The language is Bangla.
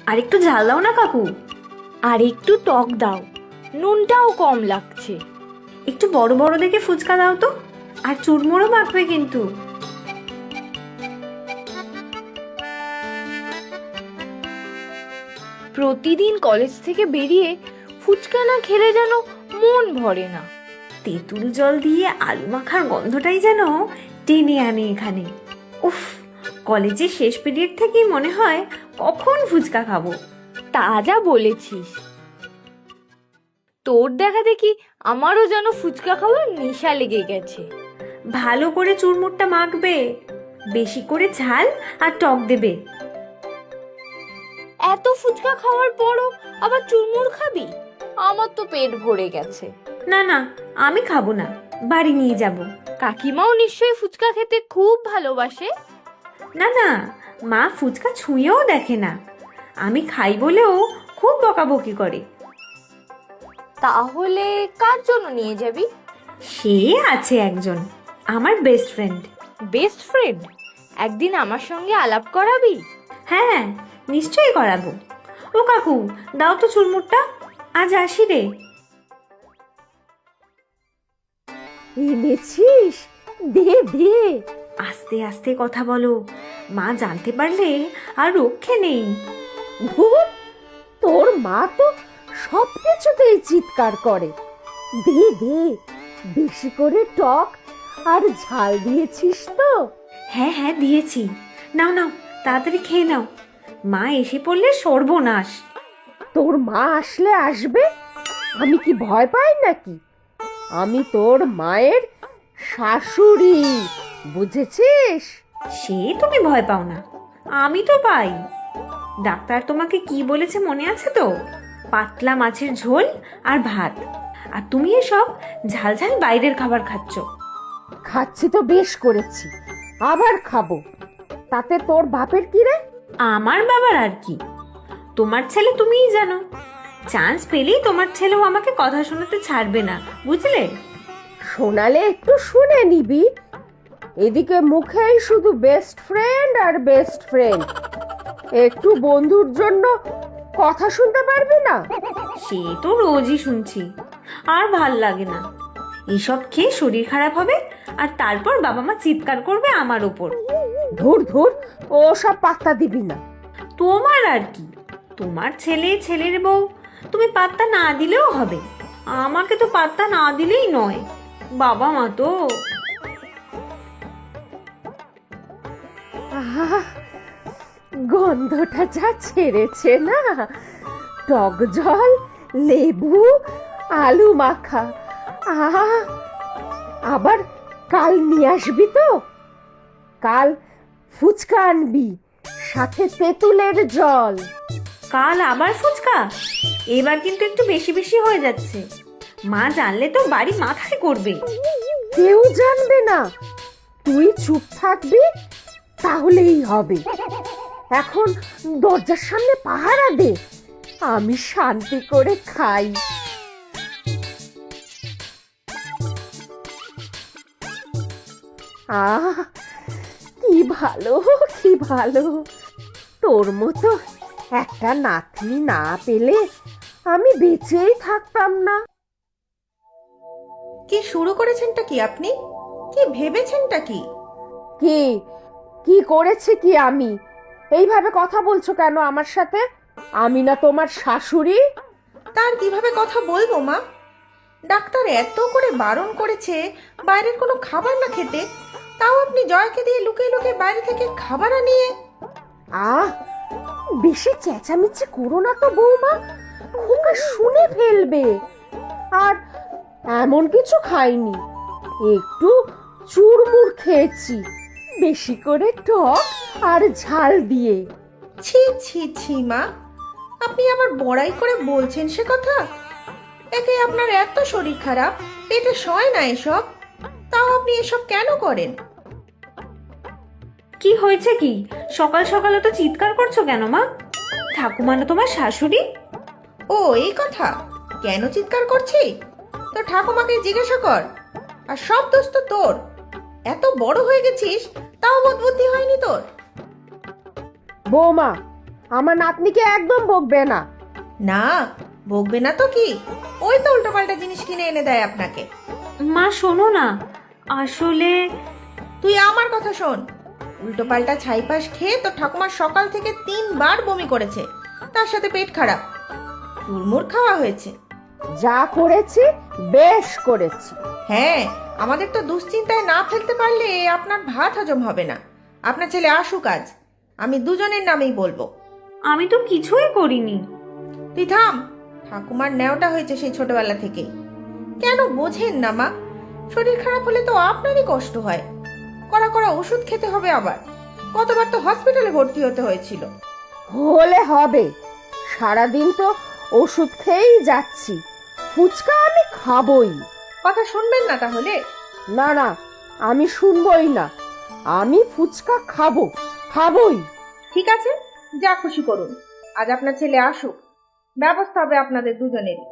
আর একটু ঝাল দাও না কাকু। আর একটু টক দাও, নুনটাও কম লাগছে। একটু বড় বড় দেখে ফুচকা দাও তো, আর চুরমুড়ো মাখবে কিন্তু। প্রতিদিন কলেজ থেকে বেরিয়ে ফুচকা না খেলে যেন মন ভরে না। তেঁতুল জল দিয়ে আলু মাখার গন্ধটাই যেন টেনে আনে এখানে। উফ, কলেজের শেষ পিরিয়ড থেকেই মনে হয় কখন ফুচকা খাবো। তা যা বলেছিস, তোর দেখা দেখি আমারও যেন ফুচকা খাওয়ার নেশা লেগে গেছে। ভালো করে চুরমুরটা মাখবে, বেশি করে ঝাল আর টক দেবে। এত ফুচকা খাওয়ার পরও আবার চুরমুর খাবি? আমার তো পেট ভরে গেছে। না না, আমি খাবো না, বাড়ি নিয়ে যাব। কাকিমাও নিশ্চয়ই ফুচকা খেতে খুব ভালোবাসে। না না, মা ফুচকা ছুঁয়েও দেখে না, আমি খাই বলেও খুব বকাবকি করে। তাহলে কার জন্য নিয়ে যাবি? সে আছে একজন, আমার বেস্ট ফ্রেন্ড। Best friend? একদিন আমার সঙ্গে আলাপ করাবি? হ্যাঁ, নিশ্চয়ই করাবো। ও কাকু, দাও তো চুরমুরটা, আজ আসি রে। এনেছিস? দে দে। আস্তে আস্তে কথা বলো, মা জানতে পারলে আর রক্ষে নেই। ধুর, তোর মা তো সব কিছুতেই চিৎকার করে। দে দে, বেশি করে টক আর ঝাল দিয়েছিস তো? হ্যাঁ হ্যাঁ দিয়েছি, নাও নাও তাড়াতাড়ি খেয়ে নাও, মা এসে পড়লে সর্বনাশ। তোর মা আসলে আসবে, আমি কি ভয় পাই নাকি? আমি তোর মায়ের শাশুড়ি, বুঝেছিস? সে তুমি ভয় পাও না, আমি তো পাই। ডাক্তার তোমাকে কি বলেছে মনে আছে তো? পাতলা মাছের ঝোল আর ভাত, আর তুমি এসব ঝাল ঝাল বাইরের খাবার খাচ্ছ। খাচ্ছি তো বেশ করেছি, আবার খাবো, তাতে তোর বাপের কি রে? আমার বাবার আর কি, তোমার ছেলে তুমিই জানো, চান্স পেলেই তোমার ছেলেও আমাকে কথা শোনাতে ছাড়বে না, বুঝলে? শোনালে একটু শুনে নিবি, এদিকে মুখেই শুধু বেস্ট ফ্রেন্ড আর বেস্ট ফ্রেন্ড, একটু বন্ধুর জন্য কথা শুনতে পারবি না? সে তো রোজই শুনছি, আর ভাল লাগে না। এসব খেয়ে শরীর খারাপ হবে, আর তারপর বাবা মা চিৎকার করবে আমার ওপর। ধুর ধুর, ও সব পাত্তা দিবি না। তোমার আর কি, তোমার ছেলে ছেলের বউ, তুমি পাত্তা না দিলেও হবে, আমাকে তো পাত্তা না দিলেই নয়, বাবা মা তো। আহ, গন্ধটা যা ছেড়েছে না, টক জল, লেবু, আলু মাখা। আহ, আবার কাল নিয়ে আসবি তো? কাল ফুচকা আনবি, সাথে তেঁতুলের জল। কাল আবার ফুচকা? এবার কিন্তু একটু বেশি বেশি হয়ে যাচ্ছে, মা জানলে তো বাড়ি মাথায় করবে। কেউ জানবে না, তুই চুপ থাকবি, তাহলেই হবে। এখন দরজার সামনে পাহারা দে, আমি শান্তি করে খাই। আহ, কি ভালো, কি ভালো। তোর মতো একটা নাতনি না পেলে আমি বেঁচেই থাকতাম না। কি শুরু করেছেনটা কি আপনি? কি ভেবেছেনটা কি? কি কি করেছে কি আমি? এইভাবে কথা বলছো কেন আমার সাথে? আমি না তোমার শাশুড়ি? তার কিভাবে কথা বলবো মা? ডাক্তার এত করে বারণ করেছে বাইরের কোনো খাবার না খেতে, তাও আপনি জয়কে দিয়ে লুকিয়ে লুকিয়ে বাইরে থেকে খাবার আনিয়ে। আহ, বেশি চেঁচামেচি করো না তো বৌমা, খোকা শুনে ফেলবে। আর এমন কিছু খাইনি, একটু চুরমুর খেয়েছি, বেশি করে টক আর ঝাল দিয়ে। ছি ছি ছি মা, আপনি আবার বড়াই করে বলছেন সে কথা? একে আপনার এত শরীর খারাপ, পেটে সয় না এসব, তাও আপনি এসব কেন করেন? কি হয়েছে কি? সকাল সকালে তো চিৎকার করছো কেন মা? ঠাকুমা না তোমার শাশুড়ি? ও এই কথা, কেন চিৎকার করছি তো ঠাকুমাকে জিজ্ঞাসা কর। আর সব দোষ তো তোর, এত বড় হয়ে গেছিস তাও বোধ বুদ্ধি হয়নি তোর। বৌমা, আমার নাতনিকে একদম বকবে না। না, বকবে না তো কি, ওই তো উল্টোপাল্টা জিনিস কিনে এনে দেয় আপনাকে। মা শোনো না, আসলে তুই আমার কথা শোন। উল্টোপাল্টা ছাইপাশ খেয়ে তো ঠাকুমা সকাল থেকে 3 বার বমি করেছে, তার সাথে পেট খারাপ, চুরমুর খাওয়া হয়েছে। যা করেছি বেশ করেছি। হ্যাঁ, আমাদের তো দুশ্চিন্তায় না ফেলতে পারলে আপনার ভাত হজম হবে না। আপনার ছেলে আসুক আজ, আমি দুজনের নামেই বলবো। আমি তো কিছুই করিনি। তুই থাম, ঠাকুমার ন্যাওটা হয়েছে সেই ছোটবেলা থেকেই। কেন বোঝেন না মা? শরীর খারাপ হলে তো আপনারই কষ্ট হয়, কড়া কড়া ওষুধ খেতে হবে, আবার কতবার তো হসপিটালে ভর্তি হতে হয়েছিল। হলে হবে, সারাদিন তো ওষুধ খেয়েই যাচ্ছি, ফুচকা আমি খাবই। কথা শুনবেন না তাহলে? না না, আমি শুনবই না, আমি ফুচকা খাবই। ঠিক আছে, যা খুশি করুন। আজ আপনার ছেলে আসুক, ব্যবস্থা হবে আপনাদের দুজনেরই।